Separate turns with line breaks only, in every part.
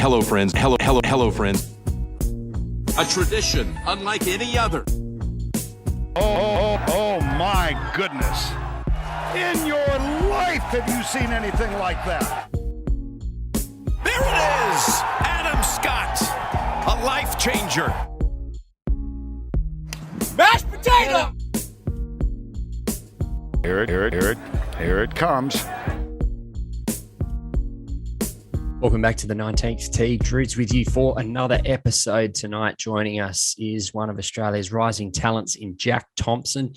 Hello, friends. Hello, friends. A tradition unlike any other.
Oh, my goodness. In your life, have you seen anything like that?
There it is! Adam Scott, a life changer. Mashed potato!
Here it comes.
Welcome back to the 19th Tee. Drew's with you for another episode tonight. Joining us is one of Australia's rising talents in Jack Thompson.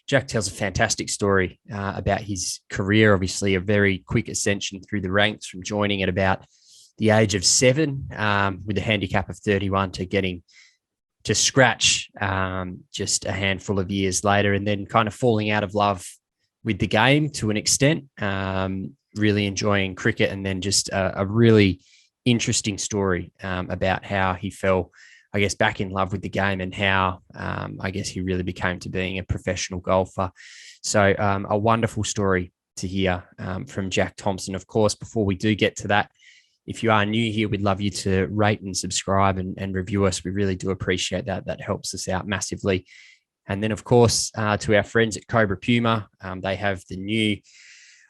Jack tells a fantastic story about his career, obviously a very quick ascension through the ranks from joining at about the age of 7 with a handicap of 31 to getting to scratch just a handful of years later, and then kind of falling out of love with the game to an extent. Really enjoying cricket, and then just a really interesting story about how he fell, I guess, back in love with the game, and how I guess he really became to being a professional golfer. So a wonderful story to hear from Jack Thompson. Of course, before we do get to that, if you are new here, we'd love you to rate and subscribe and review us. We really do appreciate that. That helps us out massively. And then, of course, to our friends at Cobra Puma, they have the new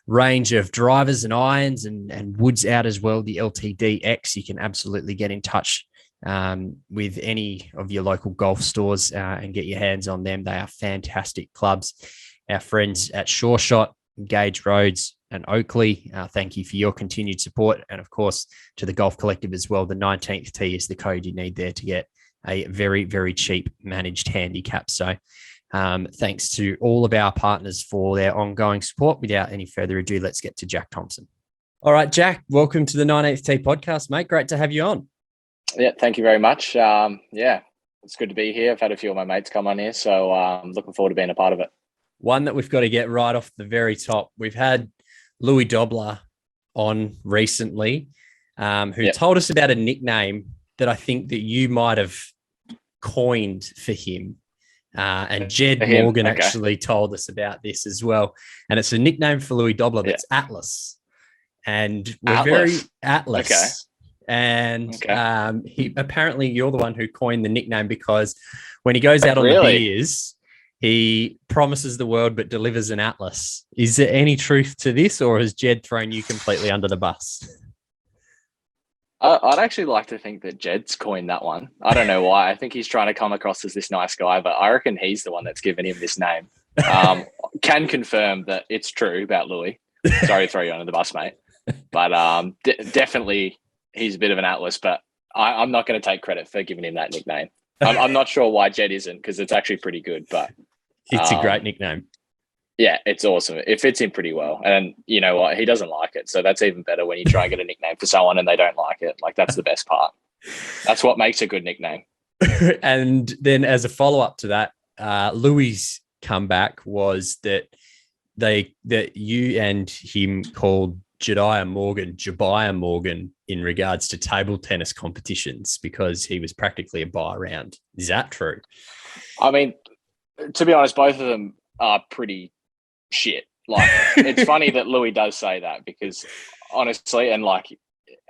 range of drivers and irons and woods out as well, the LTD-X. You can absolutely get in touch with any of your local golf stores and get your hands on them. They are fantastic clubs. Our friends at Sure Shot, Gage Roads and Oakley, thank you for your continued support. And of course, to the Golf Collective as well, the 19th Tee is the code you need there to get a very, very cheap managed handicap. So thanks to all of our partners for their ongoing support. Without any further ado, let's get to Jack Thompson. All right, Jack, welcome to the 19th Tee podcast, mate. Great to have you on.
Yeah, thank you very much. It's good to be here. I've had a few of my mates come on here, so I'm looking forward to being a part of it.
One that we've got to get right off the very top. We've had Louis Dobler on recently, who told us about a nickname that I think that you might have coined for him. And Jed Morgan actually told us about this as well. And it's a nickname for Louis Dobler that's Atlas. And we're very Atlas.
Okay.
And he apparently you're the one who coined the nickname because when he goes out on the beers, he promises the world but delivers an Atlas. Is there any truth to this, or has Jed thrown you completely under the bus?
I'd actually like to think that Jed's coined that one. I don't know why. I think he's trying to come across as this nice guy, but I reckon he's the one that's given him this name. Can confirm that it's true about Louis. Sorry to throw you under the bus, mate. But definitely he's a bit of an Atlas, but I'm not going to take credit for giving him that nickname. I'm not sure why Jed isn't, because it's actually pretty good. But
it's a great nickname.
Yeah, it's awesome. It fits in pretty well. And you know what? He doesn't like it. So that's even better when you try and get a nickname for someone and they don't like it. Like, that's the best part. That's what makes a good nickname.
And then as a follow-up to that, Louis' comeback was that you and him called Jediah Morgan in regards to table tennis competitions because he was practically a buy round. Is that true?
I mean, to be honest, both of them are pretty shit. Like, it's funny that Louis does say that, because honestly, and like,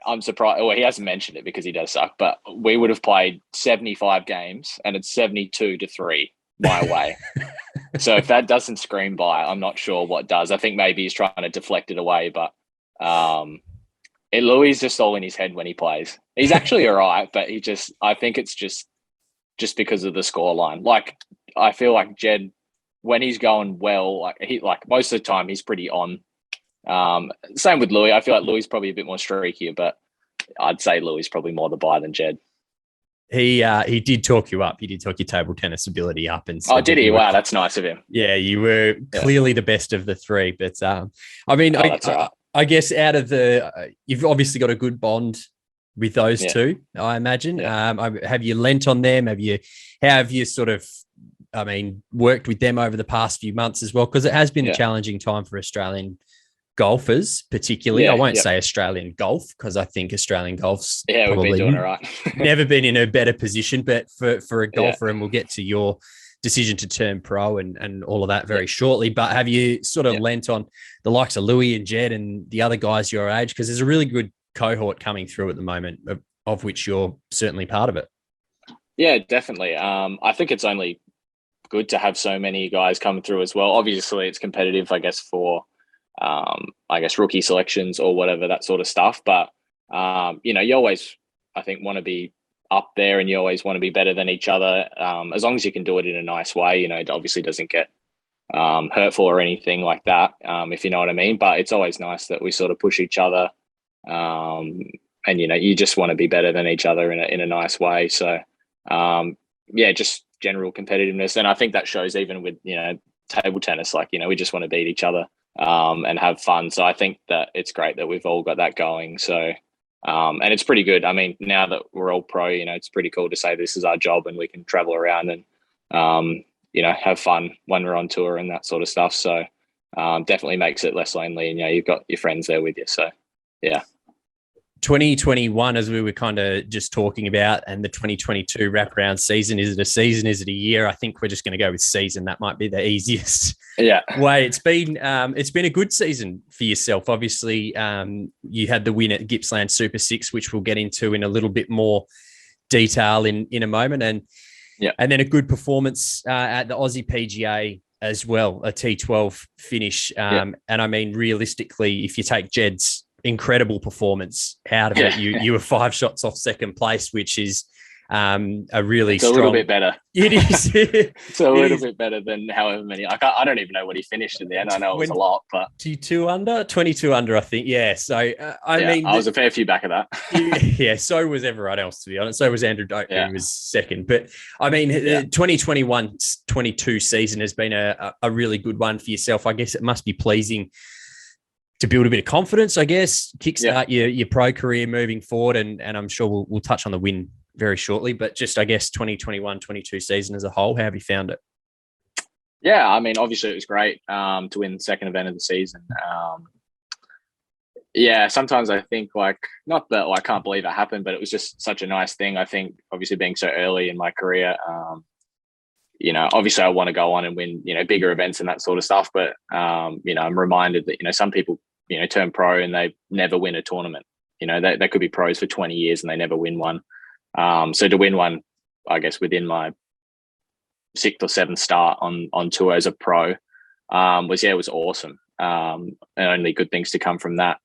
I'm surprised. Well, he hasn't mentioned it because he does suck, but we would have played 75 games and it's 72-3 my way. So if that doesn't scream buy, I'm not sure what does. I think maybe he's trying to deflect it away, but Louis is just all in his head when he plays. He's actually all right, but I think it's just because of the scoreline. Like, I feel like Jed, when he's going well, like most of the time he's pretty on. Same with Louis. I feel like Louis is probably a bit more streakier, but I'd say Louis is probably more the buy than Jed.
He did talk you up. He did talk your table tennis ability up. And
did he? Wow, that's nice of him.
Yeah, you were clearly the best of the three. But I mean, I guess out of you've obviously got a good bond with those two, I imagine. Yeah. Have you lent on them? How have you sort of, worked with them over the past few months as well? Because it has been a challenging time for Australian golfers, particularly. I won't say Australian golf, because I think Australian golf's probably
we've been doing all right.
never been in a better position. But for a golfer, and we'll get to your decision to turn pro and all of that very shortly. But have you sort of lent on the likes of Louis and Jed and the other guys your age? Because there's a really good cohort coming through at the moment. of which you're certainly part of it.
Yeah, definitely. I think it's only good to have so many guys coming through as well. Obviously, it's competitive, I guess, for rookie selections or whatever, that sort of stuff. But you always, I think, want to be up there, and you always want to be better than each other. As long as you can do it in a nice way, it obviously doesn't get hurtful or anything like that, if you know what I mean. But it's always nice that we sort of push each other, and you just want to be better than each other in a nice way. So just general competitiveness, and I think that shows even with table tennis. Like we just want to beat each other and have fun. So I think that it's great that we've all got that going. So and it's pretty good. I mean, now that we're all pro, it's pretty cool to say this is our job and we can travel around and have fun when we're on tour and that sort of stuff. So definitely makes it less lonely, and you've got your friends there with you. So yeah.
2021, as we were kind of just talking about, and the 2022 wraparound season. Is it a season? Is it a year? I think we're just going to go with season. That might be the easiest way. It's been a good season for yourself. Obviously, you had the win at Gippsland Super 6, which we'll get into in a little bit more detail in a moment. And then a good performance at the Aussie PGA as well, a T12 finish. And I mean, realistically, if you take Jed's incredible performance out of it, you were 5 shots off second place, which is a really strong...
a little bit better.
It is.
It's a little bit better than however many. I don't even know what he finished in the end. I know it was a lot, but
22 under, I think. Yeah. So I mean,
I was a fair few back of that.
Yeah. So was everyone else, to be honest. So was Andrew Doak, who was second. But I mean, the 2021-22 season has been a really good one for yourself. I guess it must be pleasing to build a bit of confidence, I guess, kickstart your pro career moving forward. And I'm sure we'll touch on the win very shortly, but just, I guess, 2021-22 season as a whole, how have you found it?
Yeah, I mean, obviously it was great to win the second event of the season. Sometimes I think, like, not that I can't believe it happened, but it was just such a nice thing. I think obviously being so early in my career, obviously I want to go on and win, bigger events and that sort of stuff. But, I'm reminded that, some people, turn pro and they never win a tournament. They could be pros for 20 years and they never win one. So to win one, I guess, within my 6th or 7th start on tour as a pro was awesome. And only good things to come from that.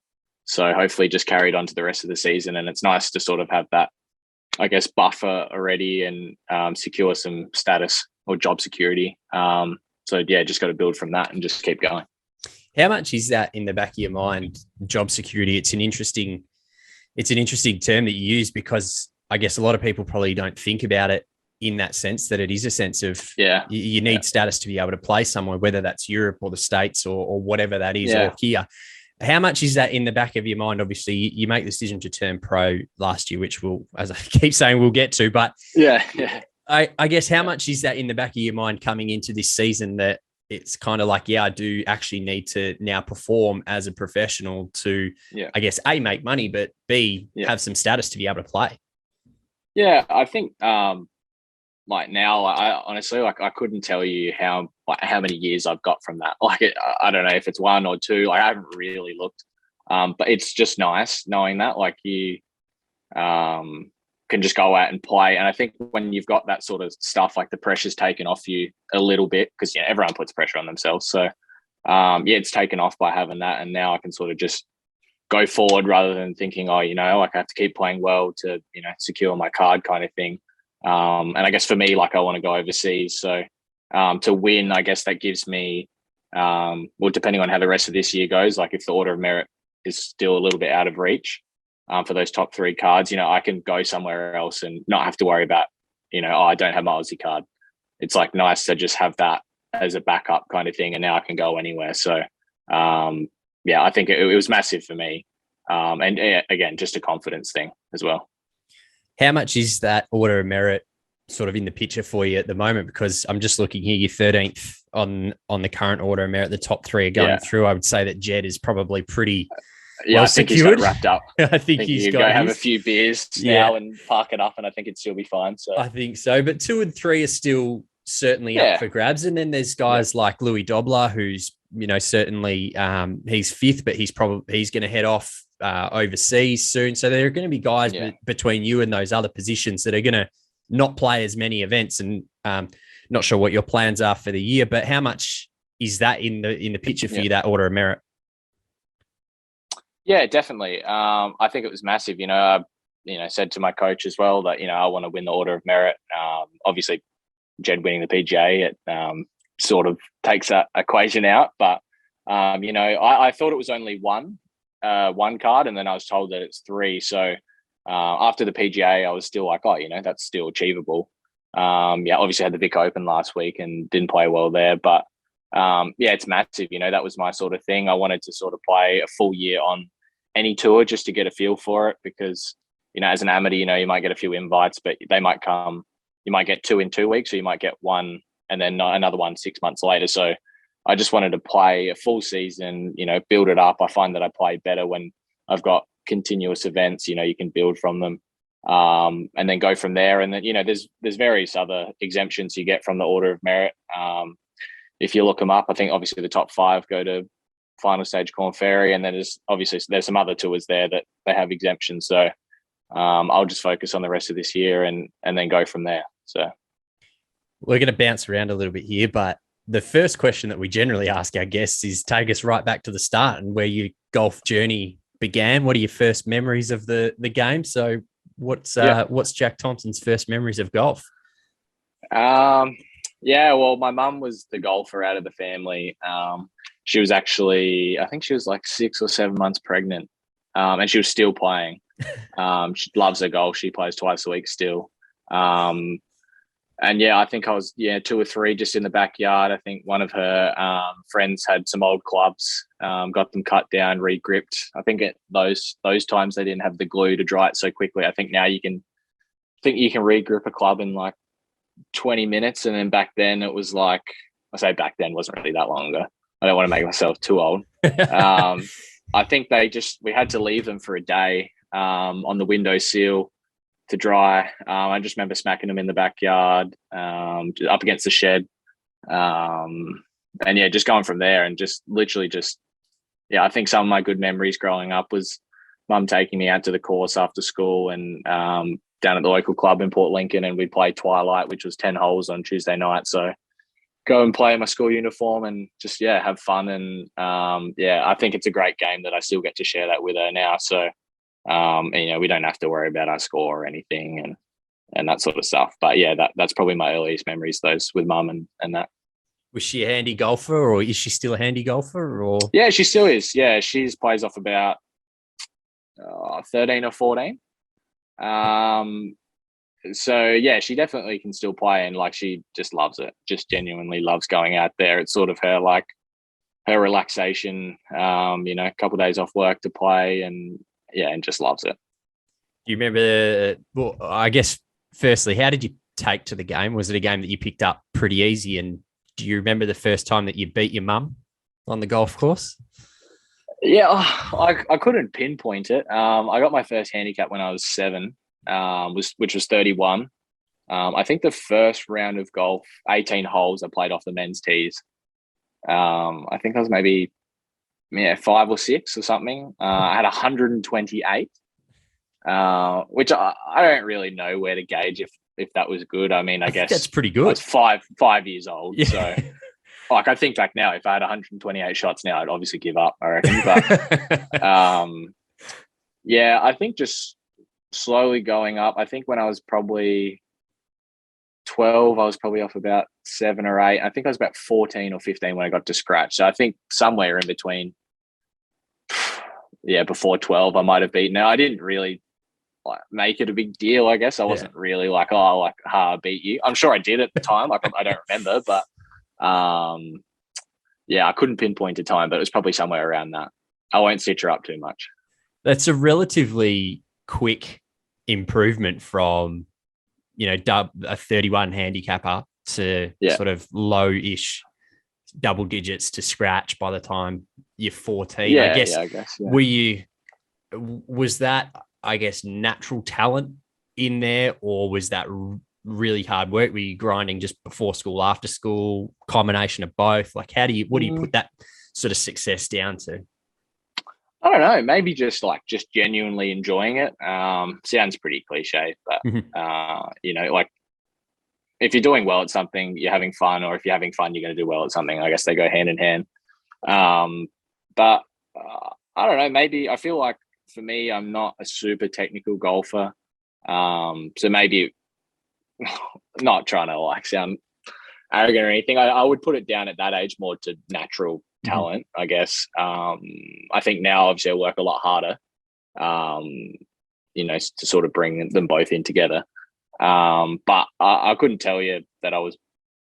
So hopefully just carried on to the rest of the season. And it's nice to sort of have that, I guess, buffer already and secure some status or job security. Just got to build from that and just keep going.
How much is that in the back of your mind, job security? It's an interesting term that you use, because I guess a lot of people probably don't think about it in that sense, that it is a sense of you need status to be able to play somewhere, whether that's Europe or the States or whatever that is, or here. How much is that in the back of your mind? Obviously, you make the decision to turn pro last year, which we'll, as I keep saying, we'll get to. But I guess how much is that in the back of your mind coming into this season, that it's kind of like, I do actually need to now perform as a professional to, I guess, A, make money, but B, have some status to be able to play?
Yeah, I think like now, I honestly, like, I couldn't tell you how many years I've got from that. Like, I don't know if it's 1 or 2. Like, I haven't really looked, but it's just nice knowing that, like, you can just go out and play. And I think when you've got that sort of stuff, like, the pressure's taken off you a little bit, because everyone puts pressure on themselves. So it's taken off by having that, and now I can sort of just go forward rather than thinking, like, I have to keep playing well to secure my card, kind of thing. And I guess for me, like, I want to go overseas, so to win, I guess that gives me depending on how the rest of this year goes, like, if the order of merit is still a little bit out of reach for those top 3 cards, I can go somewhere else and not have to worry about I don't have my Aussie card. It's, like, nice to just have that as a backup kind of thing, and now I can go anywhere. So I think it was massive for me, and again, just a confidence thing as well.
How much is that order of merit sort of in the picture for you at the moment? Because I'm just looking here, you're 13th on the current order of merit. The top 3 are going through. I would say that Jed is probably pretty well
I think
secured.
He's got it wrapped up.
I think he's got
to have a few beers now and park it up, and I think it'd still be fine. So
I think so. But 2 and 3 are still certainly up for grabs. And then there's guys like Louis Dobler, who's certainly he's 5th, but he's going to head off overseas soon. So there are going to be guys between you and those other positions that are going to not play as many events, and not sure what your plans are for the year, but how much is that in the picture for you, that order of merit?
Yeah, definitely. I think it was massive. I said to my coach as well that, I want to win the order of merit. Obviously, Jed winning the PGA, it sort of takes that equation out. But, I thought it was only one card, and then I was told that it's three. So after the PGA, I was still like, that's still achievable. Obviously I had the Vic Open last week and didn't play well there, but it's massive. That was my sort of thing. I wanted to sort of play a full year on any tour just to get a feel for it, because, as an amateur, you might get a few invites, but they might come, you might get 2 in 2 weeks, or you might get one and then another one 6 months later. So I just wanted to play a full season, build it up. I find that I play better when I've got continuous events, you can build from them. And then go from there. And then, there's various other exemptions you get from the order of merit. If you look them up, I think obviously the top 5 go to final stage Corn Ferry, and then there's some other tours there that they have exemptions. So I'll just focus on the rest of this year and then go from there. So
we're going to bounce around a little bit here, but the first question that we generally ask our guests is take us right back to the start and where your golf journey began. What are your first memories of the game? So what's Jack Thompson's first memories of golf?
Well, my mum was the golfer out of the family. She was actually, I think she was like 6 or 7 months pregnant, and she was still playing. She loves her golf. She plays twice a week still. I think I was 2 or 3 just in the backyard. I think one of her friends had some old clubs, got them cut down, re-gripped. I think at those times they didn't have the glue to dry it so quickly. I think now you can re-grip a club in like 20 minutes, and then back then it was like, I say back then, wasn't really that long ago. I don't want to make myself too old. I think we had to leave them for a day on the windowsill to dry. I just remember smacking them in the backyard, up against the shed. Just going from there, and just literally I think some of my good memories growing up was mum taking me out to the course after school and down at the local club in Port Lincoln, and we'd play Twilight, which was 10 holes on Tuesday night. So go and play in my school uniform and just, have fun. And I think it's a great game that I still get to share that with her now. So, we don't have to worry about our score or anything and that sort of stuff. But that's probably my earliest memories, those with mum and that.
Was she a handy golfer, or is she still a handy golfer? Or
yeah, she still is. Yeah, she plays off about 13 or 14. She definitely can still play, and like she just loves it. Just genuinely loves going out there. It's sort of her relaxation. A couple of days off work to play, and just loves it.
Do you remember? Well, I guess firstly, how did you take to the game? Was it a game that you picked up pretty easy? And do you remember the first time that you beat your mum on the golf course?
Yeah, I couldn't pinpoint it. I got my first handicap when I was 7, which was 31. I think the first round of golf, 18 holes, I played off the men's tees. I think I was maybe 5 or 6 or something. I had 128, which I don't really know where to gauge if that was good. I mean, I guess
that's pretty good.
I was 5 years old, so. Like, I think back now, if I had 128 shots now, I'd obviously give up, I reckon. But I think just slowly going up. I think when I was probably 12, I was probably off about 7 or 8. I think I was about 14 or 15 when I got to scratch. So I think somewhere in between, before 12, I might have beaten it. I didn't really make it a big deal, I guess. I wasn't really like, I beat you. I'm sure I did at the time. I don't remember, but I couldn't pinpoint a time, but it was probably somewhere around that. I won't stitch her up too much.
That's a relatively quick improvement from, a 31 handicapper to sort of low-ish double digits to scratch by the time you're 14. I guess. Was that, I guess, natural talent in there, or was that really hard work? Were you grinding just before school, after school, combination of both? Like, what do you put that sort of success down to?
I don't know, maybe just genuinely enjoying it. Sounds pretty cliche, but like if you're doing well at something, you're having fun, or if you're having fun, you're going to do well at something. I guess they go hand in hand. But I don't know, maybe I feel like for me, I'm not a super technical golfer. So maybe not trying to sound arrogant or anything. I would put it down at that age more to natural talent, I guess. I think now obviously I work a lot harder, to sort of bring them both in together. But I couldn't tell you that I was,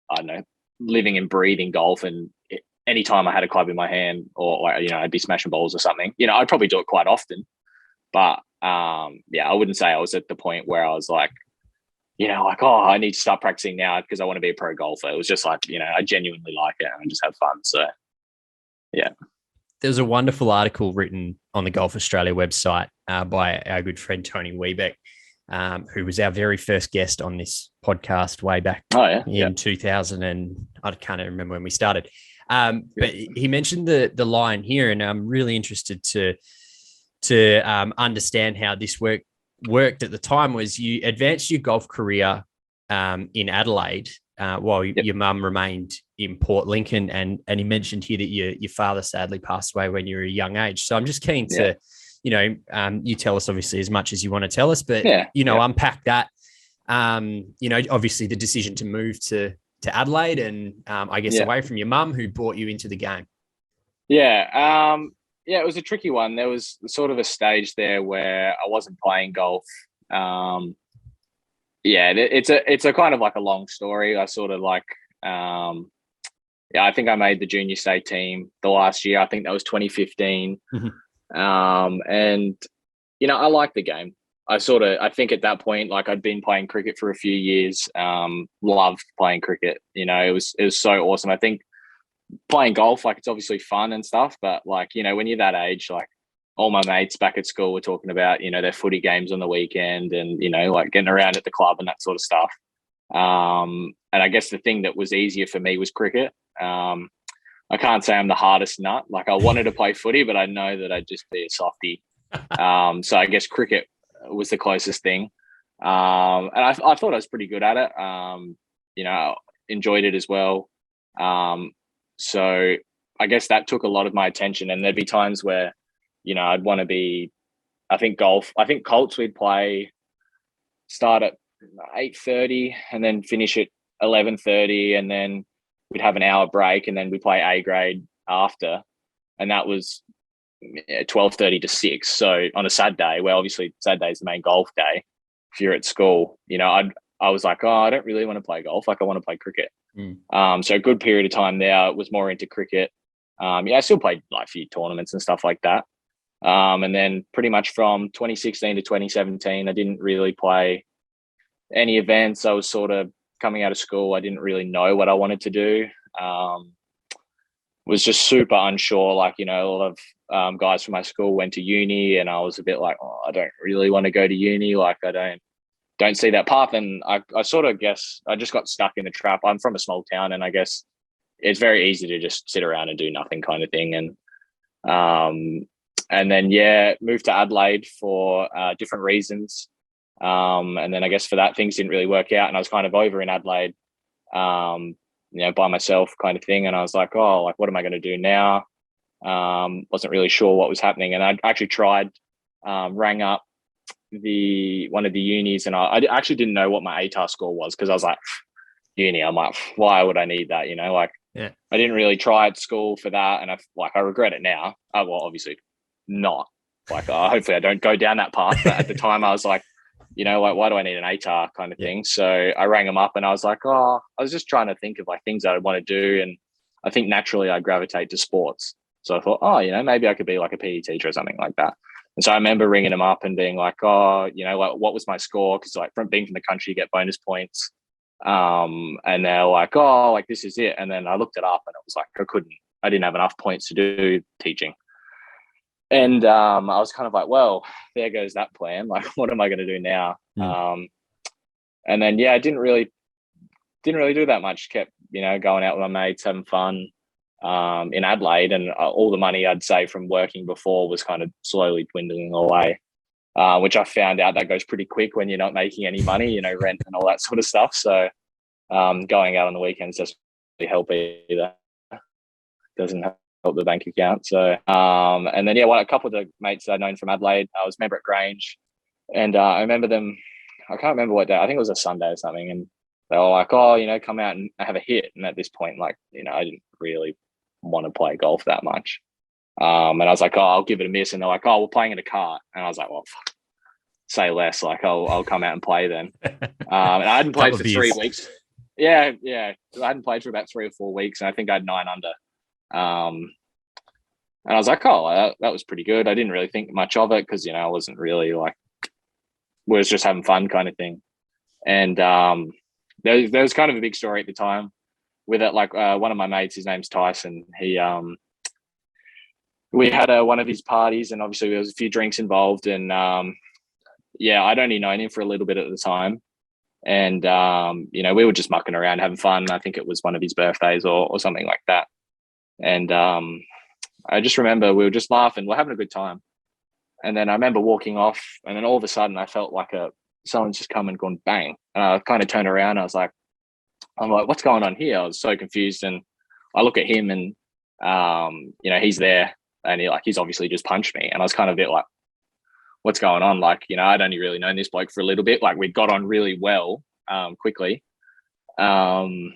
I don't know, living and breathing golf, and anytime I had a club in my hand, or I'd be smashing balls or something, I'd probably do it quite often. But I wouldn't say I was at the point where I was like, I need to start practicing now because I want to be a pro golfer. It was just like, I genuinely like it and I just have fun. So, yeah.
There's a wonderful article written on the Golf Australia website by our good friend Tony Weebeck, who was our very first guest on this podcast way back in 2000, and I can't even remember when we started. But he mentioned the line here, and I'm really interested to understand how this worked at the time. Was you advanced your golf career in Adelaide while your mum remained in Port Lincoln, and he mentioned here that your father sadly passed away when you were a young age. So I'm just keen to, you tell us obviously as much as you want to tell us, but unpack that. Obviously the decision to move to Adelaide and I guess away from your mum who brought you into the game.
It was a tricky one. There was sort of a stage there where I wasn't playing golf. It's a kind of like a long story. I sort of I think I made the junior state team the last year. I think that was 2015. And I like the game. I think at that point, I'd been playing cricket for a few years. Loved playing cricket. It was so awesome. I think playing golf, it's obviously fun and stuff, but when you're that age, all my mates back at school were talking about, their footy games on the weekend and, getting around at the club and that sort of stuff. And I guess the thing that was easier for me was cricket. I can't say I'm the hardest nut. I wanted to play footy, but I know that I'd just be a softie. So I guess cricket was the closest thing. And I thought I was pretty good at it. Enjoyed it as well. So I guess that took a lot of my attention, and there'd be times where, I'd want to be, I think Colts we'd start at 8:30 and then finish at 11:30, and then we'd have an hour break, and then we play A grade after. And that was 12:30 to 6. So on a Saturday, where obviously Saturday is the main golf day, if you're at school, I was like, I don't really want to play golf. I want to play cricket. So a good period of time there was more into cricket. I still played a few tournaments and stuff like that. And then pretty much from 2016 to 2017, I didn't really play any events. I was sort of coming out of school. I didn't really know what I wanted to do. Was just super unsure. A lot of guys from my school went to uni, and I was a bit like, I don't really want to go to uni. I don't see that path. And I sort of guess I just got stuck in the trap. I'm from a small town, and I guess it's very easy to just sit around and do nothing kind of thing. And then, moved to Adelaide for different reasons. And then I guess for that, things didn't really work out, and I was kind of over in Adelaide, by myself kind of thing. And I was like, what am I going to do now? Wasn't really sure what was happening. And I actually tried, rang up one of the unis, and I actually didn't know what my ATAR score was, because I was like, uni, I'm like, why would I need that? I didn't really try at school for that, and I regret it now. Well, obviously not. Hopefully I don't go down that path. But at the time I was like, why do I need an ATAR kind of thing? So I rang them up, and I was like, I was just trying to think of things that I want to do, and I think naturally I gravitate to sports. So I thought, maybe I could be like a PE teacher or something like that. And so I remember ringing them up and being like, what was my score? Because from being from the country, you get bonus points. And they're like, this is it. And then I looked it up, and it was like, I didn't have enough points to do teaching. And I was kind of like, well, there goes that plan. What am I going to do now? And then, I didn't really do that much. Kept, going out with my mates, having fun. in Adelaide, and all the money I'd saved from working before was kind of slowly dwindling away, which I found out that goes pretty quick when you're not making any money, you know, rent and all that sort of stuff. So going out on the weekends doesn't really help either. Doesn't help the bank account. So and then a couple of the mates I'd known from Adelaide, I was a member at Grange, and I remember them. I can't remember what day. I think it was a Sunday or something, and they were like, "Oh, you know, come out and have a hit." And at this point, like, you know, I didn't really want to play golf that much. And I was like, "Oh, I'll give it a miss." And they're like, "Oh, we're playing in a cart." And I was like, "Well, fuck, say less. Like, I'll come out and play then." And I hadn't played for 3 weeks. Yeah. I hadn't played for about 3 or 4 weeks, and I think I had 9 under. And I was like, "Oh, that was pretty good." I didn't really think much of it because, you know, I wasn't really like, was just having fun kind of thing. And there was kind of a big story at the time with it. Like one of my mates, his name's Tyson. We had one of his parties, and obviously there was a few drinks involved. And I'd only known him for a little bit at the time. And, you know, we were just mucking around, having fun. I think it was one of his birthdays or something like that. And I just remember we were just laughing. We're having a good time. And then I remember walking off, and then all of a sudden I felt like someone's just come and gone bang. And I kind of turned around. I'm like, what's going on here? I was so confused. And I look at him, and, you know, he's there, and he's obviously just punched me. And I was kind of a bit like, what's going on? Like, you know, I'd only really known this bloke for a little bit. Like, we got on really well quickly. And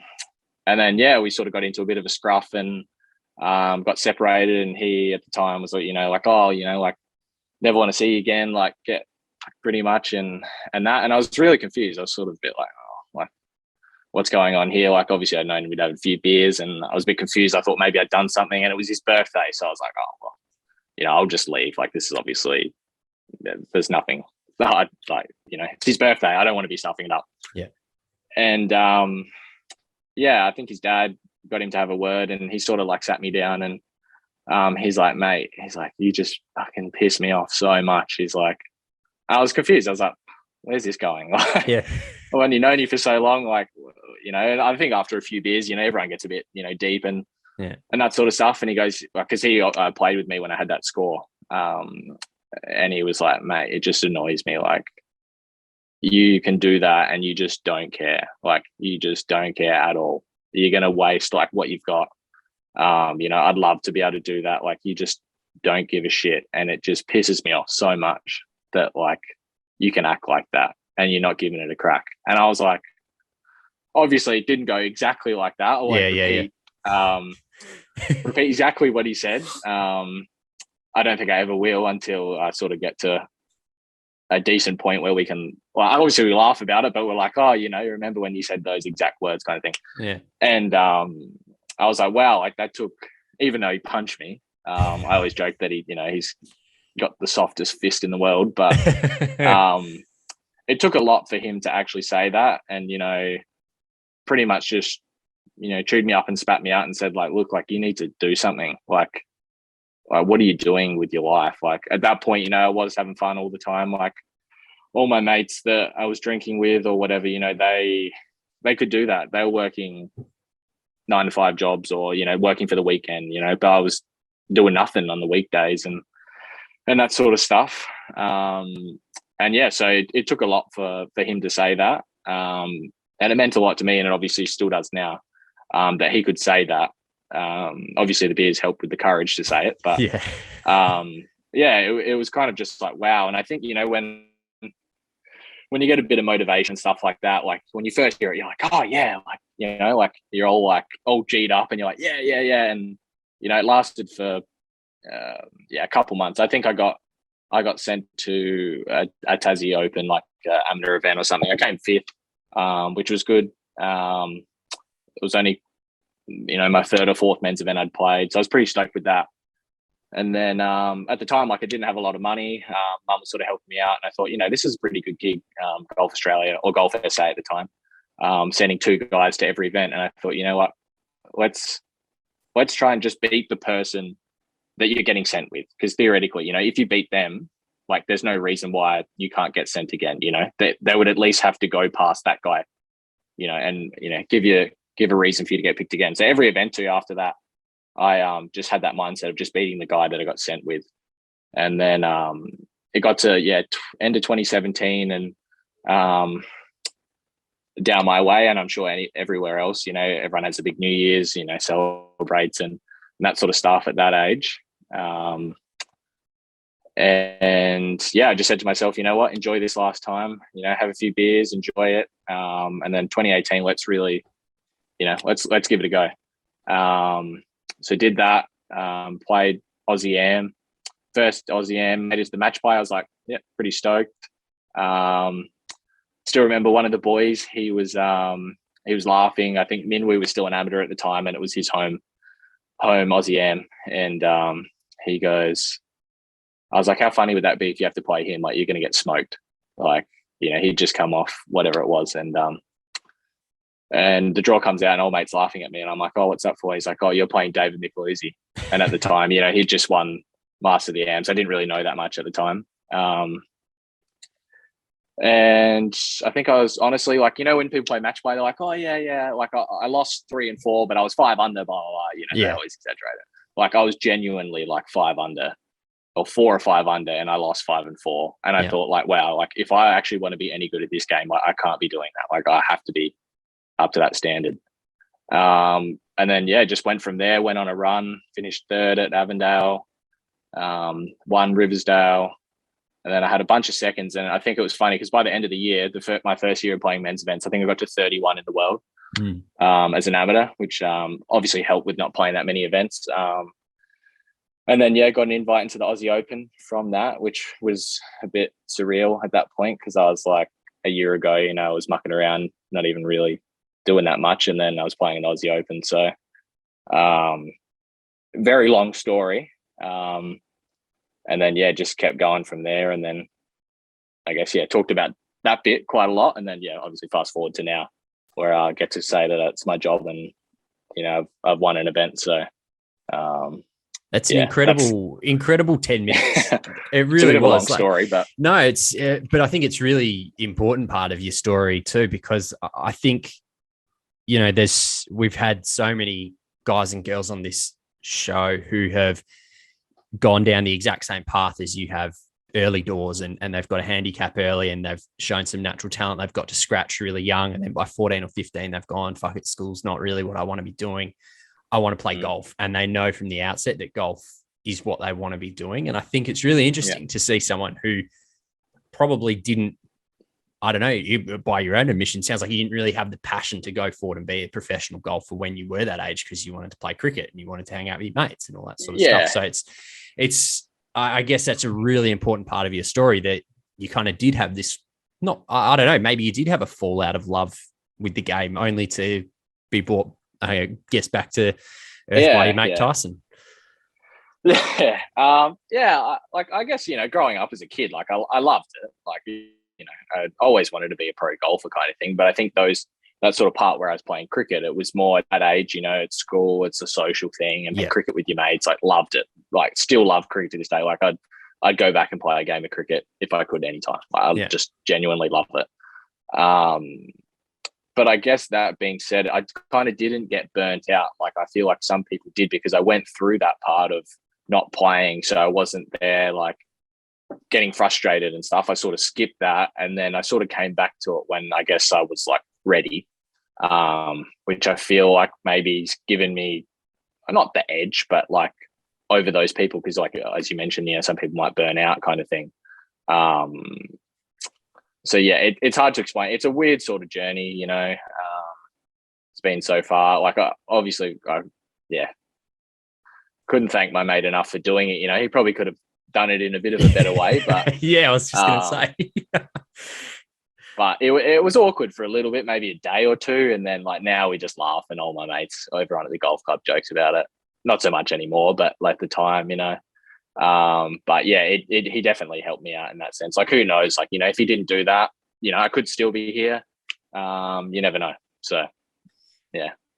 then, we sort of got into a bit of a scruff and got separated. And he at the time was like, you know, like, "Oh, you know, like, never want to see you again," like, get pretty much and that. And I was really confused. I was sort of a bit like, "Oh, like, what's going on here?" Like, obviously I'd known we'd had a few beers, and I was a bit confused. I thought maybe I'd done something, and it was his birthday. So I was like, "Oh, well, you know, I'll just leave. Like, this is obviously, there's nothing." Like, you know, it's his birthday. I don't want to be stuffing it up.
Yeah.
And I think his dad got him to have a word, and he sort of like sat me down, and he's like, "Mate," he's like, "you just fucking piss me off so much." He's like, I was confused. I was like, "Where's this going?"
Yeah.
When you've known you for so long, like, you know, and I think after a few beers, you know, everyone gets a bit, you know, deep and that sort of stuff. And he goes, because he played with me when I had that score. And he was like, "Mate, it just annoys me. Like, you can do that and you just don't care. Like, you just don't care at all. You're going to waste like what you've got. You know, I'd love to be able to do that. Like, you just don't give a shit. And it just pisses me off so much that, like, you can act like that and you're not giving it a crack." And I was like, obviously it didn't go exactly like that. Or repeat exactly what he said. I don't think I ever will until I sort of get to a decent point where we can, well, obviously we laugh about it, but we're like, "Oh, you know, you remember when you said those exact words," kind of thing.
Yeah.
And I was like, wow, like, that took, even though he punched me, I always joke that he, you know, he's got the softest fist in the world, but it took a lot for him to actually say that. And, you know, pretty much just, you know, chewed me up and spat me out and said, like, "Look, like, you need to do something. Like, what are you doing with your life?" Like, at that point, you know, I was having fun all the time. Like, all my mates that I was drinking with or whatever, you know, they could do that. They were working 9 to 5 jobs, or, you know, working for the weekend, you know, but I was doing nothing on the weekdays and that sort of stuff. So it took a lot for him to say that. And it meant a lot to me, and it obviously still does now, that he could say that. Obviously the beers helped with the courage to say it, but it was kind of just like, wow. And I think, you know, when you get a bit of motivation, stuff like that, like, when you first hear it, you're like, "Oh yeah," like, you know, like, you're all like all G'd up and you're like, yeah. And, you know, it lasted for a couple months. I think I got sent to a Tassie Open, like amateur event or something. I came 5th, which was good. It was only, you know, my 3rd or 4th men's event I'd played, so I was pretty stoked with that. And then at the time, like, I didn't have a lot of money. Mum was sort of helping me out, and I thought, you know, this is a pretty good gig, Golf Australia or Golf SA at the time, sending 2 guys to every event. And I thought, you know what, let's try and just beat the person that you're getting sent with, because theoretically, you know, if you beat them, like, there's no reason why you can't get sent again. You know, they would at least have to go past that guy, you know, and, you know, give a reason for you to get picked again. So every event after that, I just had that mindset of just beating the guy that I got sent with. And then it got to end of 2017 and down my way, and I'm sure everywhere else, everyone has a big New Year's, celebrates and that sort of stuff at that age. And I just said to myself, you know what, enjoy this last time, have a few beers, enjoy it. And then 2018, let's really, let's give it a go. So did that, played Aussie Am, first Aussie Am, made it to the match play. I was like, yeah, pretty stoked. Still remember one of the boys, he was laughing. I think Minwoo was still an amateur at the time, and it was his home Aussie Am. And he goes, I was like, how funny would that be if you have to play him? Like, you're going to get smoked. Like, he'd just come off whatever it was. And the draw comes out and old mate's laughing at me. And I'm like, oh, what's that for? He's like, oh, you're playing David Micheluzzi. And at the time, he'd just won Master of the Ams. I didn't really know that much at the time. And I think I was honestly like, when people play match play, they're like, oh, yeah. Like I lost 3 and 4, but I was 5 under, blah, blah, blah. They always exaggerate it. Like I was genuinely like 5 under. Or 4 or 5 under, and I lost 5 and 4. And I thought, like, wow, like if I actually want to be any good at this game, like, I can't be doing that. Like I have to be up to that standard. And then just went from there. Went on a run, finished 3rd at Avondale, won Riversdale, and then I had a bunch of seconds. And I think it was funny because by the end of the year, my first year of playing men's events, I think I got to 31 in the world as an amateur, which obviously helped with not playing that many events. And then, got an invite into the Aussie Open from that, which was a bit surreal at that point because I was like a year ago, I was mucking around, not even really doing that much. And then I was playing an Aussie Open. So very long story. And then, just kept going from there. And then I guess, talked about that bit quite a lot. And then, obviously fast forward to now where I get to say that it's my job and, I've won an event. So,
that's an incredible 10 minutes. It really
it's a bit of a long
was
story, but
no, it's, but I think it's really important part of your story too, because I think, we've had so many guys and girls on this show who have gone down the exact same path as you have early doors and they've got a handicap early and they've shown some natural talent. They've got to scratch really young. And then by 14 or 15, they've gone, fuck it, school's not really what I want to be doing. I want to play golf. And they know from the outset that golf is what they want to be doing. And I think it's really interesting to see someone who probably didn't, I don't know, by your own admission, sounds like you didn't really have the passion to go forward and be a professional golfer when you were that age because you wanted to play cricket and you wanted to hang out with your mates and all that sort of stuff. So it's, I guess that's a really important part of your story that you kind of did have this, I don't know, maybe you did have a fallout of love with the game only to be brought, I guess, back to earth by your mate Tyson.
Like I guess growing up as a kid, like I loved it. Like I always wanted to be a pro golfer kind of thing. But I think that sort of part where I was playing cricket, it was more at that age. At school, it's a social thing, and cricket with your mates. Like loved it. Like still love cricket to this day. Like I'd go back and play a game of cricket if I could anytime. Like, I just genuinely love it. But I guess that being said, I kind of didn't get burnt out. Like I feel like some people did because I went through that part of not playing. So I wasn't there like getting frustrated and stuff. I sort of skipped that. And then I sort of came back to it when I guess I was like ready, which I feel like maybe has given me not the edge, but like over those people. Because like, as you mentioned, some people might burn out kind of thing. So it's hard to explain. It's a weird sort of journey, it's been so far. Like obviously, couldn't thank my mate enough for doing it. He probably could have done it in a bit of a better way, but
I was just going to say,
but it was awkward for a little bit, maybe a day or two, and then like now we just laugh, and all my mates, everyone at the golf club jokes about it. Not so much anymore, but like the time, but he definitely helped me out in that sense. Like who knows, like if he didn't do that, I could still be here. You never know. So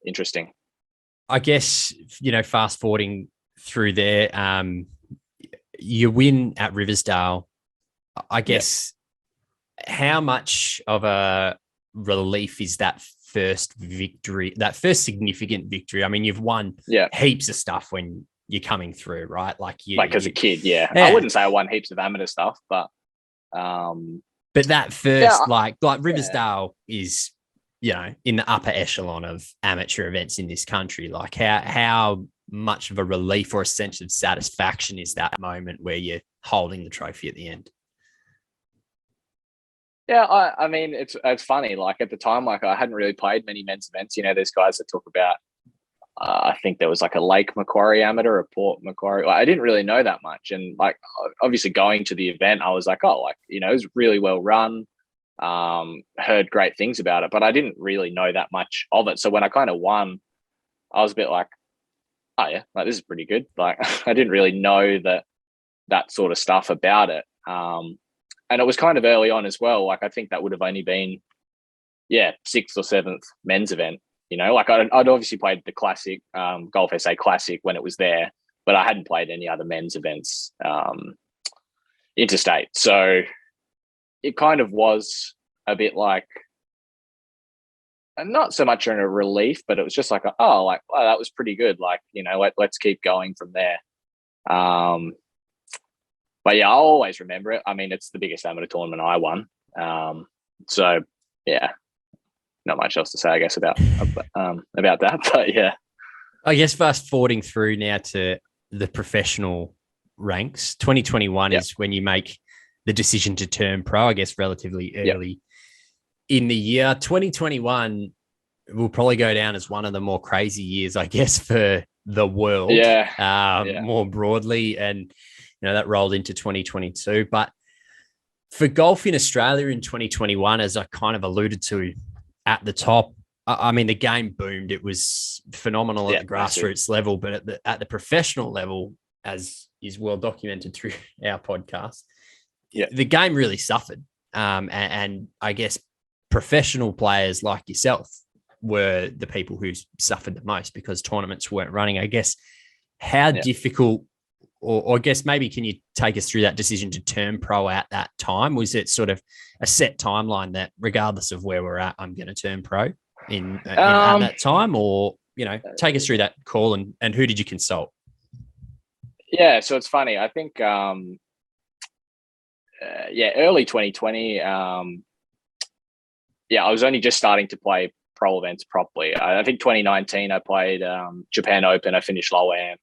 interesting.
I guess fast forwarding through there, you win at Riversdale. I guess how much of a relief is that first victory, that first significant victory? I mean, you've won
Yeah.
heaps of stuff when you're coming through, right? Like
as a kid, yeah.
Yeah.
I wouldn't say I won heaps of amateur stuff, but
that first,
Yeah,
like Riversdale is, you know, in the upper echelon of amateur events in this country. Like how much of a relief or a sense of satisfaction is that moment where you're holding the trophy at the end?
Yeah, I mean, it's funny. Like at the time, like I hadn't really played many men's events. You know, there's guys that talk about. I think there was like a Lake Macquarie amateur, a Port Macquarie. Like, I didn't really know that much, and like obviously going to the event, I was like, oh, like you know, it was really well run. Heard great things about it, but I didn't really know that much of it. So when I kind of won, I was a bit like, oh yeah, like this is pretty good. Like I didn't really know that sort of stuff about it. And it was kind of early on as well. Like I think that would have only been, sixth or seventh men's event. You know, like I'd obviously played the classic Golf SA Classic when it was there, but I hadn't played any other men's events interstate. So it kind of was a bit like, not so much in a relief, but it was just like, oh, like, wow, that was pretty good. Like, you know, let's keep going from there. But yeah, I'll always remember it. I mean, it's the biggest amateur tournament I won. So yeah, not much else to say, I guess, about that. But yeah,
I guess fast forwarding through now to the professional ranks, 2021 is when you make the decision to turn pro, I guess, relatively early in the year. 2021 will probably go down as one of the more crazy years, I guess, for the world more broadly. And, you know, that rolled into 2022. But for golf in Australia in 2021, as I kind of alluded to at the top, I mean, the game boomed. It was phenomenal at the grassroots level, but at the professional level, as is well documented through our podcast, the game really suffered. And I guess professional players like yourself were the people who suffered the most because tournaments weren't running. I guess how difficult, or I guess maybe can you take us through that decision to turn pro at that time? Was it sort of a set timeline that regardless of where we're at, I'm going to turn pro in at that time? Or, you know, take us through that call and who did you consult?
Yeah, so it's funny. I think, early 2020, I was only just starting to play pro events properly. I think 2019, I played Japan Open. I finished low am.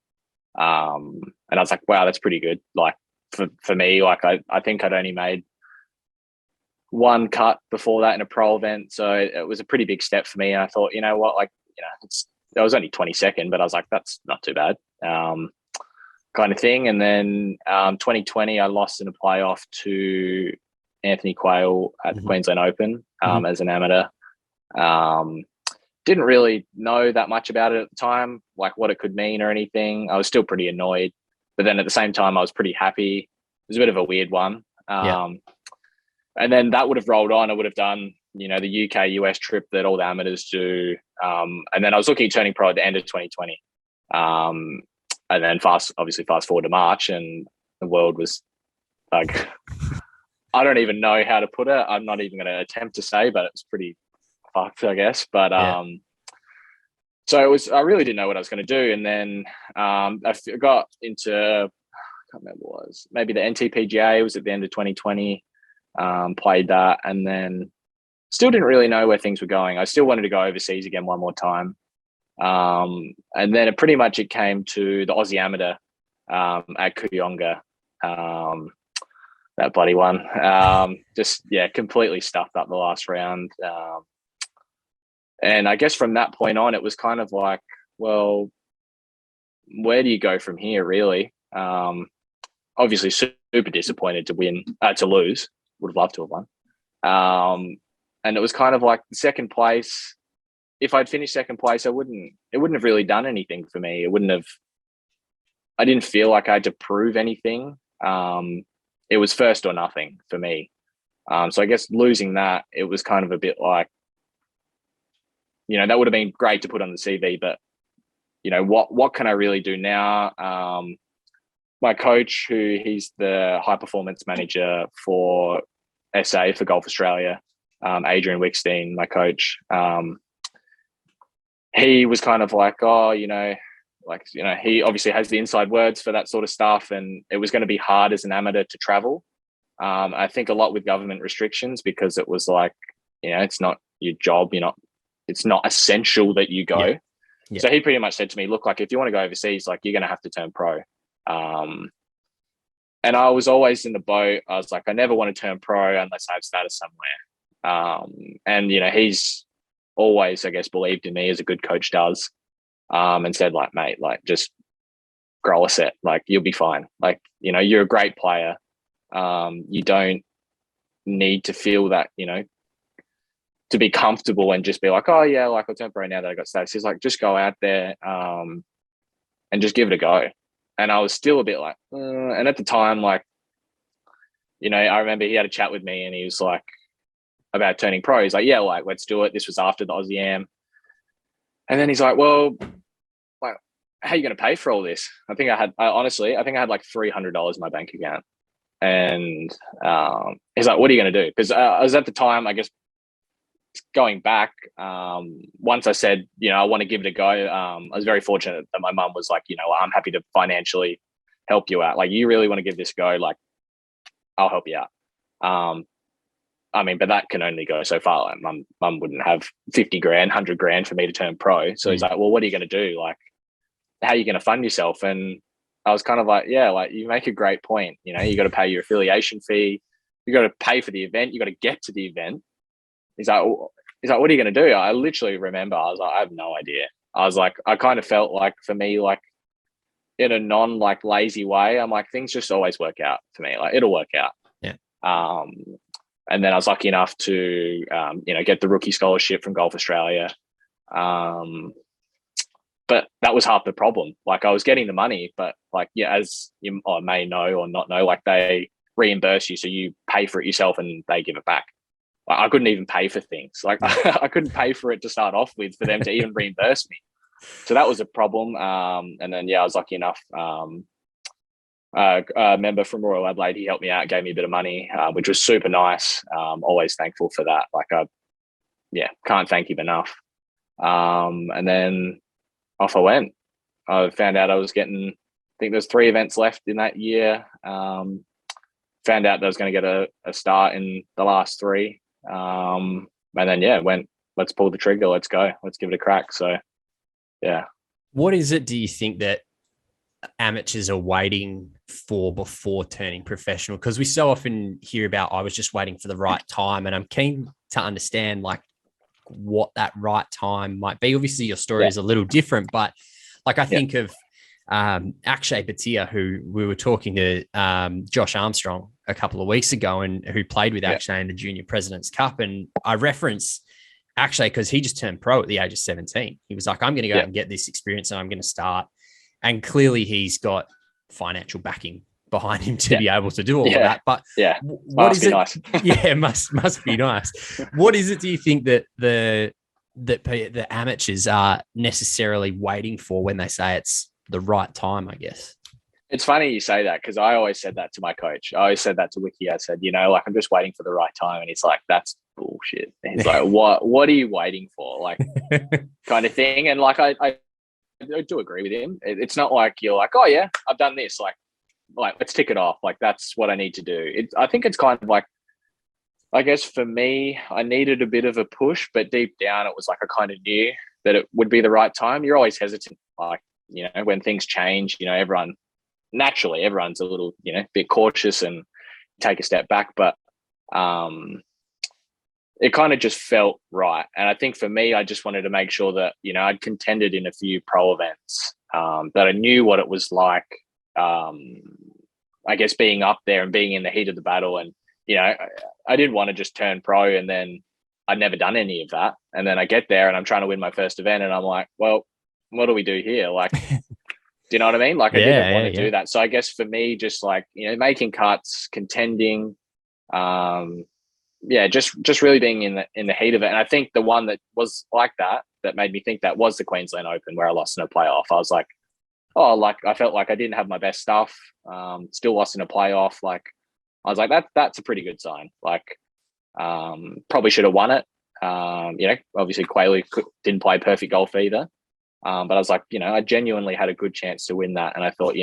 And I was like, wow, that's pretty good. Like for me, like I think I'd only made one cut before that in a pro event. So it was a pretty big step for me. And I thought, you know what, like, you know, I was only 22nd, but I was like, that's not too bad. Kind of thing. And then 2020, I lost in a playoff to Anthony Quayle at the Queensland Open as an amateur. Didn't really know that much about it at the time, like what it could mean or anything. I was still pretty annoyed, but then at the same time, I was pretty happy. It was a bit of a weird one. And then that would have rolled on. I would have done, you know, the UK US trip that all the amateurs do. And then I was looking at turning pro at the end of 2020. And then fast forward to March, and the world was like, I don't even know how to put it. I'm not even going to attempt to say, but it was pretty fucked, I guess. But so it was, I really didn't know what I was going to do. And then I got into, I can't remember what it was, maybe the NTPGA was at the end of 2020, played that, and then still didn't really know where things were going. I still wanted to go overseas again one more time. And then it came to the Aussie Amateur at Kooyonga. That bloody one. Completely stuffed up the last round. And I guess from that point on, it was kind of like, well, where do you go from here, really? Obviously, super disappointed to lose. Would have loved to have won. And it was kind of like second place. If I'd finished second place, it wouldn't have really done anything for me. I didn't feel like I had to prove anything. It was first or nothing for me. So I guess losing that, it was kind of a bit like, you know, that would have been great to put on the CV, but you know, what can I really do now? My coach, he's the high performance manager for SA for Golf Australia, Adrian Wickstein, my coach. he was kind of like, oh, he obviously has the inside words for that sort of stuff, and it was going to be hard as an amateur to travel. I think a lot with government restrictions, because it was like, it's not your job, it's not essential that you go.
Yeah.
So he pretty much said to me, look, like, if you want to go overseas, like, you're going to have to turn pro. And I was always in the boat. I was like, I never want to turn pro unless I have status somewhere. And, he's always, I guess, believed in me, as a good coach does, and said, like, mate, like, just grow a set. Like, you'll be fine. Like, you're a great player. You don't need to feel that, to be comfortable and just be like, oh, yeah, like, I'll turn pro now that I got status. He's like, just go out there and just give it a go. And I was still a bit like, and at the time, like, I remember he had a chat with me and he was like, about turning pro. He's like, yeah, like, let's do it. This was after the Aussie Am. And then he's like, well, like, how are you going to pay for all this? I honestly had like $300 in my bank account. And he's like, what are you going to do? Because I was at the time, I guess, going back, once I said, I want to give it a go, I was very fortunate that my mum was like, I'm happy to financially help you out. Like, you really want to give this a go, like, I'll help you out. But that can only go so far. Like, mum wouldn't have 50 grand, 100 grand for me to turn pro. So he's like, well, what are you going to do? Like, how are you going to fund yourself? And I was kind of like, yeah, like, you make a great point. You got to pay your affiliation fee. You got to pay for the event. You got to get to the event. He's like, what are you going to do? I literally remember, I was like, I have no idea. I was like, I kind of felt like, for me, like, in a non, like, lazy way, I'm like, things just always work out for me. Like, it'll work out.
Yeah.
And then I was lucky enough to, get the rookie scholarship from Golf Australia. But that was half the problem. Like, I was getting the money, but, like, yeah, as you may know or not know, like, they reimburse you. So you pay for it yourself and they give it back. I couldn't even pay for things. Like, I couldn't pay for it to start off with for them to even reimburse me. So that was a problem. And then, I was lucky enough. A member from Royal Adelaide, he helped me out, gave me a bit of money, which was super nice. Always thankful for that. Like, can't thank him enough. And then off I went. I found out I was getting, I think there's 3 events left in that year. Found out that I was going to get a start in the last 3. And then, went, let's pull the trigger. Let's go. Let's give it a crack. So, yeah.
What is it, do you think, that amateurs are waiting for before turning professional? Because we so often hear about, I was just waiting for the right time, and I'm keen to understand, like, what that right time might be. Obviously your story is a little different, but, like, I think of Akshay Bhatia, who we were talking to, Josh Armstrong a couple of weeks ago, and who played with Akshay in the Junior President's Cup. And I reference Akshay because he just turned pro at the age of 17. He was like, I'm going to go out and get this experience and I'm going to start. And clearly he's got financial backing behind him to be able to do all of that. But what is it? Nice. Yeah, must be nice. What is it, do you think, that the amateurs are necessarily waiting for when they say it's the right time, I guess?
It's funny you say that, because I always said that to my coach. I always said that to Wiki. I said, like, I'm just waiting for the right time. And he's like, that's bullshit. And he's like, what are you waiting for? Like, kind of thing. And, like, I do agree with him. It's not like you're like, oh yeah, I've done this. Like let's tick it off. Like, that's what I need to do. I think it's kind of like, I guess for me, I needed a bit of a push, but deep down it was like, I kind of knew that it would be the right time. You're always hesitant. Like, when things change, everyone's a little, bit cautious and take a step back, but it kind of just felt right. And I think for me, I just wanted to make sure that, I'd contended in a few pro events, that I knew what it was like, I guess, being up there and being in the heat of the battle. And, I didn't want to just turn pro and then I'd never done any of that. And then I get there and I'm trying to win my first event and I'm like, well, what do we do here? Like, do you know what I mean? Like, I didn't want to do that. So I guess for me, just like, making cuts, contending, just really being in the heat of it. And I think the one that was like that made me think that was the Queensland Open, where I lost in a playoff. I was like, I felt like I didn't have my best stuff. Still lost in a playoff. Like, I was like, that's a pretty good sign. Like, probably should have won it. Obviously Quayle didn't play perfect golf either. But I was like, I genuinely had a good chance to win that. And I thought,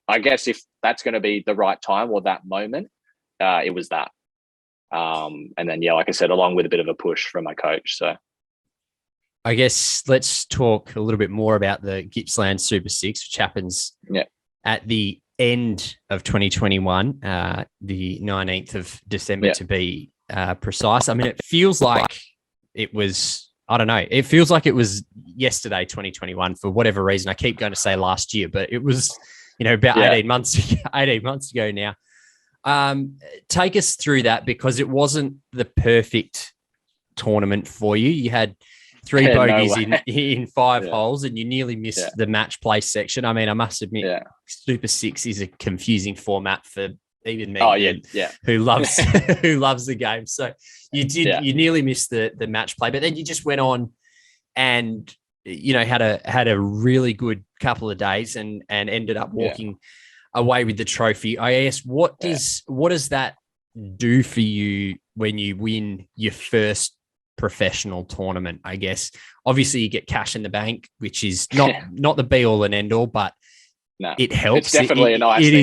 I guess if that's going to be the right time or that moment, it was that. And then, like I said, along with a bit of a push from my coach. So
I guess let's talk a little bit more about the Gippsland Super Six, which happens at the end of 2021, the 19th of December to be precise. I mean, it feels like it was, I don't know, it feels like it was yesterday, 2021, for whatever reason. I keep going to say last year, but it was, about 18 months ago now. Take us through that, because it wasn't the perfect tournament for you. You had 3 bogeys in 5 holes, and you nearly missed the match play section. I mean, I must admit, Super Six is a confusing format for even me, who loves who loves the game. So you nearly missed the match play, but then you just went on and had a really good couple of days and ended up walking away with the trophy. I guess what does that do for you when you win your first professional tournament? I guess obviously you get cash in the bank, which is not the be all and end all, but it helps.
It's definitely a nice thing.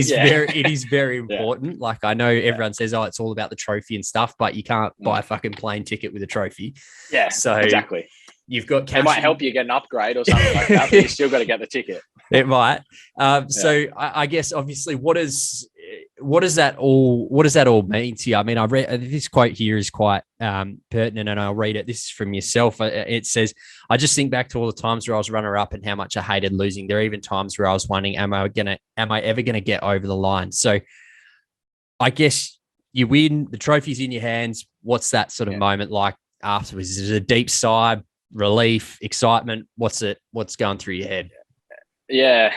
It is very important. Like, I know everyone says, it's all about the trophy and stuff, but you can't buy a fucking plane ticket with a trophy.
Yeah,
so
exactly.
You've got cash.
It might help you get an upgrade or something like that, but you still got to get the ticket.
It might. So I guess obviously, what does that all mean to you? I mean, I read this quote here is quite pertinent, and I'll read it. This is from yourself. It says, "I just think back to all the times where I was runner up and how much I hated losing. There are even times where I was wondering, am I ever gonna get over the line?" So, I guess you win, the trophy's in your hands. What's that sort of moment like afterwards? Is it a deep sigh, relief, excitement? What's going through your head?
Yeah.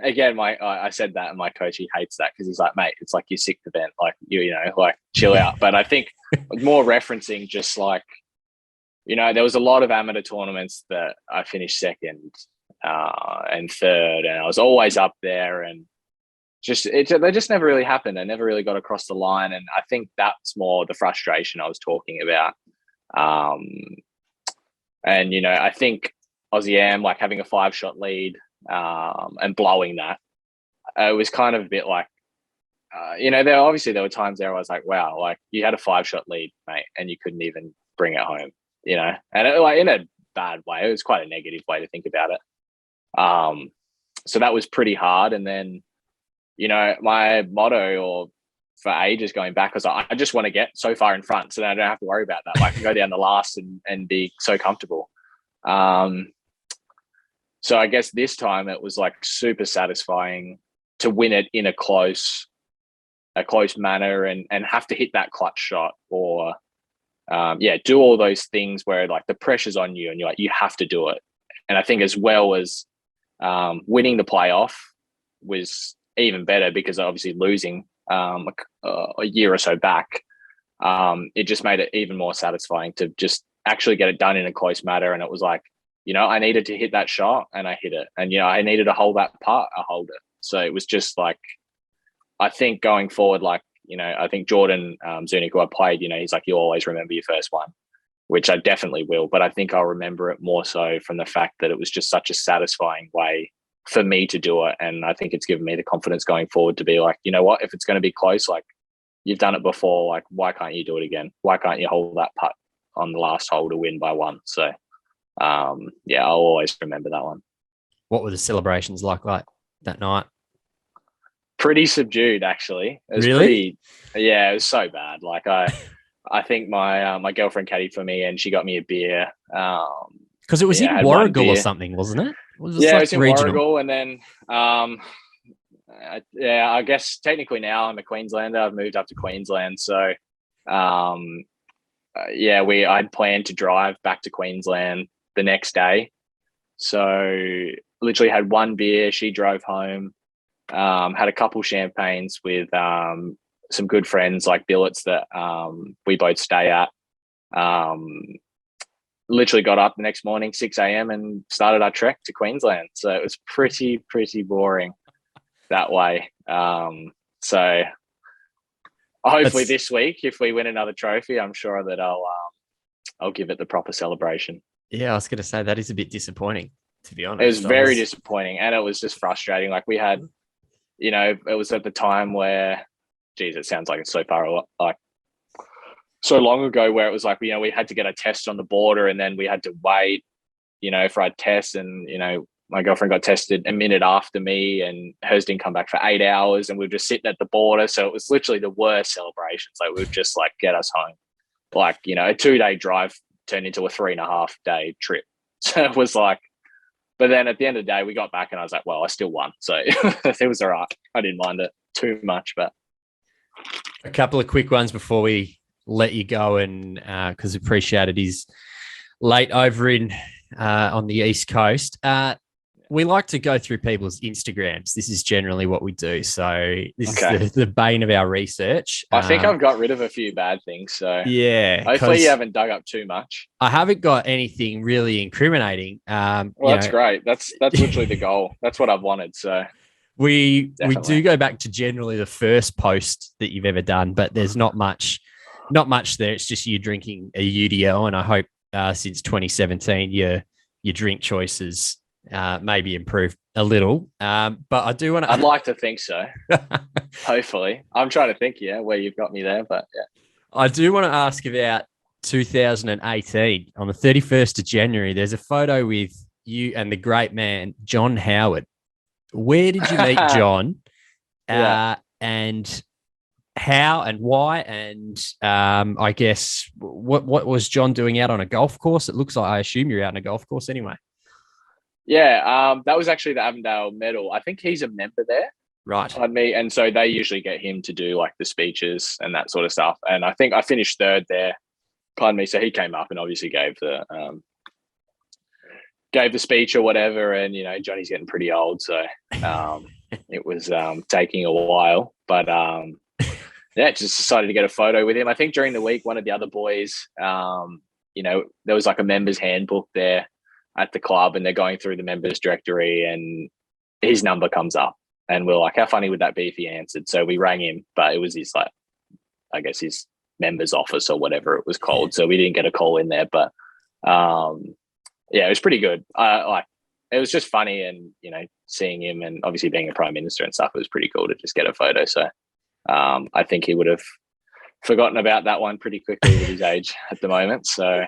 Again, I said that, and my coach, he hates that, because he's like, mate, it's like your 6th event, like like chill out. But I think more referencing just like, there was a lot of amateur tournaments that I finished 2nd and 3rd, and I was always up there, and they just never really happened. I never really got across the line, and I think that's more the frustration I was talking about. And I think Aussie Am, like, having a 5-shot lead and blowing that, it was kind of a bit like, there were times there I was like, wow, like, you had a 5-shot lead, mate, and you couldn't even bring it home, and like, in a bad way. It was quite a negative way to think about it. So that was pretty hard. And then, my motto for ages going back was, I just want to get so far in front so that I don't have to worry about that. I can go down the last and be so comfortable. So I guess this time it was like super satisfying to win it in a close manner and have to hit that clutch shot, or do all those things where like the pressure's on you and you're like, you have to do it. And I think as well as winning the playoff was even better, because obviously losing a year or so back, it just made it even more satisfying to just actually get it done in a close manner. And it was like, I needed to hit that shot, and I hit it. And, I needed to hold that putt, I hold it. So it was just like, I think going forward, like, I think Jordan Zunic, who I played, he's like, you always remember your first one, which I definitely will. But I think I'll remember it more so from the fact that it was just such a satisfying way for me to do it. And I think it's given me the confidence going forward to be like, you know what, if it's going to be close, like, you've done it before, like, why can't you do it again? Why can't you hold that putt on the last hole to win by 1? So, I'll always remember that one.
What were the celebrations like that night?
Pretty subdued, actually. It was
really?
It was so bad. Like, I think my girlfriend caddied for me, and she got me a beer.
Because it was in Warragul or something, wasn't it?
It was in Warragul, and then I guess technically now I'm a Queenslander. I've moved up to Queensland, so I'd planned to drive back to Queensland the next day. So literally had one beer. She drove home, had a couple champagnes with some good friends like Billets that we both stay at. Literally got up the next morning, 6 a.m. and started our trek to Queensland. So it was pretty boring that way. So hopefully this week, if we win another trophy, I'm sure that I'll I'll give it the proper celebration.
Yeah, I was going to say that is a bit disappointing, to be honest.
It was very disappointing, and it was just frustrating. Like we had, it was at the time where, geez, it sounds like it's so so long ago, where it was like, we had to get a test on the border, and then we had to wait, for our test, and my girlfriend got tested a minute after me, and hers didn't come back for 8 hours, and we were just sitting at the border. So it was literally the worst celebrations. Like we would just like get us home. Like, a 2-day drive turned into a 3.5-day trip. So it was like, but then at the end of the day, we got back and I was like, well, I still won. So it was all right. I didn't mind it too much, but.
A couple of quick ones before we let you go, and because appreciate it is late over on the East Coast. We like to go through people's Instagrams. This is generally what we do. So this is the bane of our research.
I think I've got rid of a few bad things. So
yeah,
hopefully you haven't dug up too much.
I haven't got anything really incriminating.
Well, that's great. That's literally the goal. That's what I've wanted. So
we do go back to generally the first post that you've ever done, but there's not much there. It's just you drinking a UDL, and I hope since 2017 your drink choices maybe improved a little. But I do want to.
I'd like to think so. Hopefully, I'm trying to think. Yeah, where you've got me there, but yeah.
I do want to ask about 2018 on the 31st of January. There's a photo with you and the great man John Howard. Where did you meet John? And how and why? And I guess what was John doing out on a golf course? It looks like, I assume you're out on a golf course anyway.
Yeah, that was actually the Avondale Medal. I think he's a member there.
Right.
And so they usually get him to do like the speeches and that sort of stuff. And I think I finished third there. Pardon me. So he came up and obviously gave the speech or whatever. And, Johnny's getting pretty old. So it was taking a while. But just decided to get a photo with him. I think during the week, one of the other boys, there was like a member's handbook there at the club, and they're going through the members directory, and his number comes up, and we're like, how funny would that be if he answered? So we rang him, but it was his his members office or whatever it was called. So we didn't get a call in there, but it was pretty good. It was just funny, and seeing him, and obviously being a prime minister and stuff, it was pretty cool to just get a photo. So I think he would have forgotten about that one pretty quickly with his age at the moment. So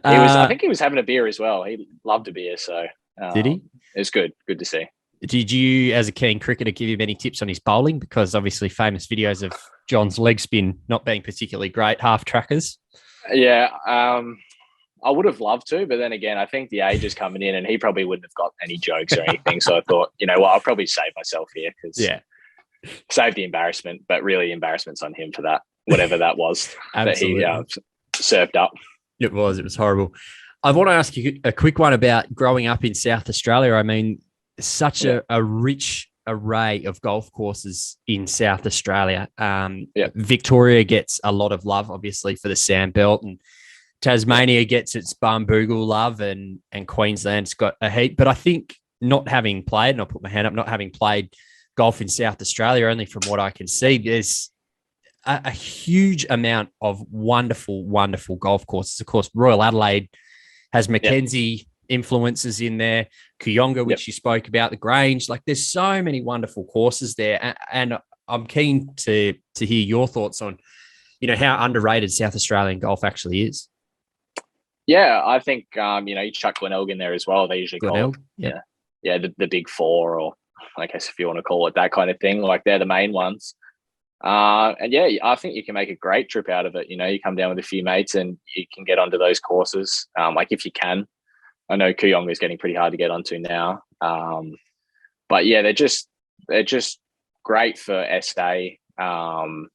I think he was having a beer as well. He loved a beer. So
did he?
It was good. Good to see.
Did you, as a keen cricketer, give him any tips on his bowling? Because obviously famous videos of John's leg spin not being particularly great, half trackers.
Yeah. I would have loved to, but then again, I think the age is coming in, and he probably wouldn't have got any jokes or anything. So I thought, I'll probably save myself here, because save the embarrassment, but really embarrassment's on him for that, whatever that was that he served up.
It was horrible. I want to ask you a quick one about growing up in South Australia. I mean, such a rich array of golf courses in South Australia. Victoria gets a lot of love, obviously, for the Sandbelt, and Tasmania gets its Barnbougle love, and Queensland's got a heap. But I think not having played, and I'll put my hand up, not having played golf in South Australia, only from what I can see, there's a huge amount of wonderful, wonderful golf courses. Of course, Royal Adelaide has Mackenzie influences in there, Kooyonga, which you spoke about, the Grange. Like, there's so many wonderful courses there. And I'm keen to hear your thoughts on, how underrated South Australian golf actually is.
Yeah, I think, you chuck Glenelg in there as well. They usually call it, the big four, or I guess if you want to call it that kind of thing. Like, they're the main ones. I think you can make a great trip out of it. You come down with a few mates and you can get onto those courses. If you can. I know Kooyonga is getting pretty hard to get onto now. But yeah, they're just great for SA to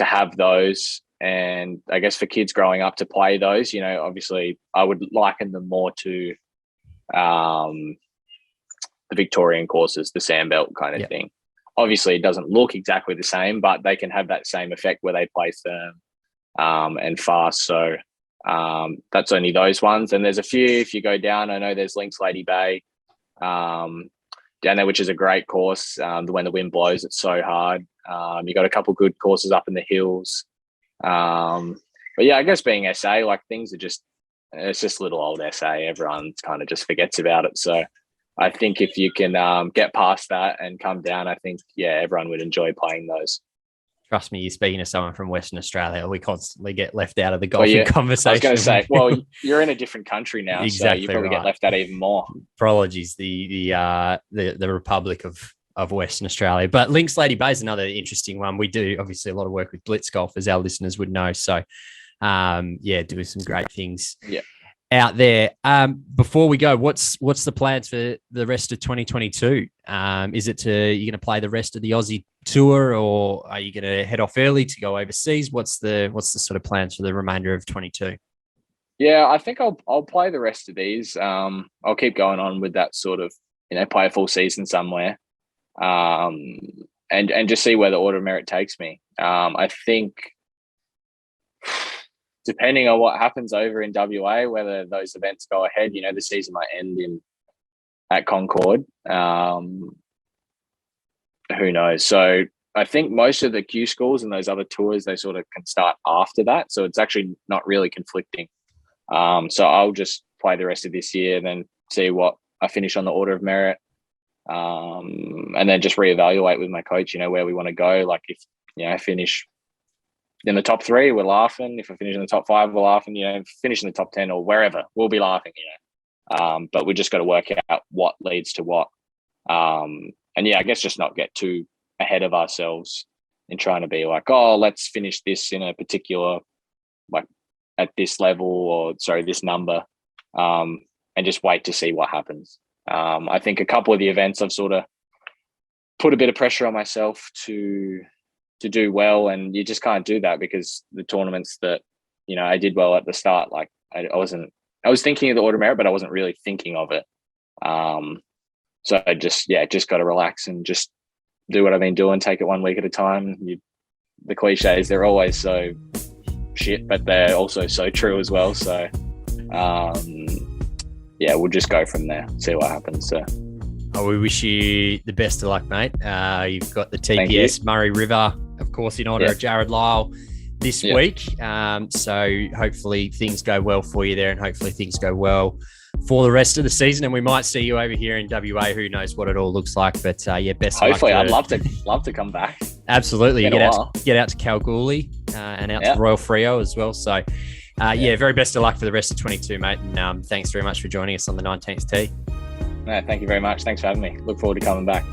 have those. And I guess for kids growing up to play those, obviously I would liken them more to the Victorian courses, the Sandbelt kind of thing. Obviously, it doesn't look exactly the same, but they can have that same effect where they play firm and fast. So that's only those ones. And there's a few, if you go down, I know there's Links Lady Bay down there, which is a great course. When the wind blows, it's so hard. You got a couple good courses up in the hills. But yeah, I guess being SA, like things are just, it's just little old SA. Everyone kind of just forgets about it. So I think if you can get past that and come down, I think, yeah, everyone would enjoy playing those.
Trust me, you're speaking to someone from Western Australia. We constantly get left out of the golfing conversation.
I was going to say, well, you're in a different country now,
exactly,
so you probably
right.
get left out even more.
Apologies, the Republic of Western Australia. But Links Lady Bay is another interesting one. We do obviously a lot of work with Blitz Golf, as our listeners would know. So, doing some great things.
Yeah.
Out there. Before we go, what's the plans for the rest of 2022? Is it you're going to play the rest of the Aussie tour, or are you going to head off early to go overseas? What's the sort of plans for the remainder of 22?
Yeah, I think I'll play the rest of these. I'll keep going on with that sort of, play a full season somewhere, and just see where the order of merit takes me. I think, depending on what happens over in WA, whether those events go ahead, the season might end at Concord. Who knows? So I think most of the Q schools and those other tours, they sort of can start after that. So it's actually not really conflicting. So I'll just play the rest of this year, then see what I finish on the order of merit, and then just reevaluate with my coach, where we want to go. Like if, I finish in the top 3, we're laughing. If I finish in the top 5, we're laughing. Finish in the top 10 or wherever, we'll be laughing. But we just got to work out what leads to what. And yeah, I guess just not get too ahead of ourselves in trying to be like, oh, let's finish this in a particular, like at this level or this number, and just wait to see what happens. I think a couple of the events I've sort of put a bit of pressure on myself to do well, and you just can't do that because the tournaments that I did well at the start, like I was thinking of the order of merit, but I wasn't really thinking of it. So I just got to relax and just do what I've been doing, take it one week at a time. The cliches, they're always so shit, but they're also so true as well. So we'll just go from there, see what happens. So
we wish you the best of luck, mate. You've got the TPS Murray River, of course, in honour of Jared Lyle this week. So hopefully things go well for you there, and hopefully things go well for the rest of the season. And we might see you over here in WA. Who knows what it all looks like? But best
hopefully,
of luck.
I'd love to come back.
Absolutely, get out to Kalgoorlie and out to Royal Freo as well. So very best of luck for the rest of 22, mate. And thanks very much for joining us on the 19th tee.
No, thank you very much. Thanks for having me. Look forward to coming back.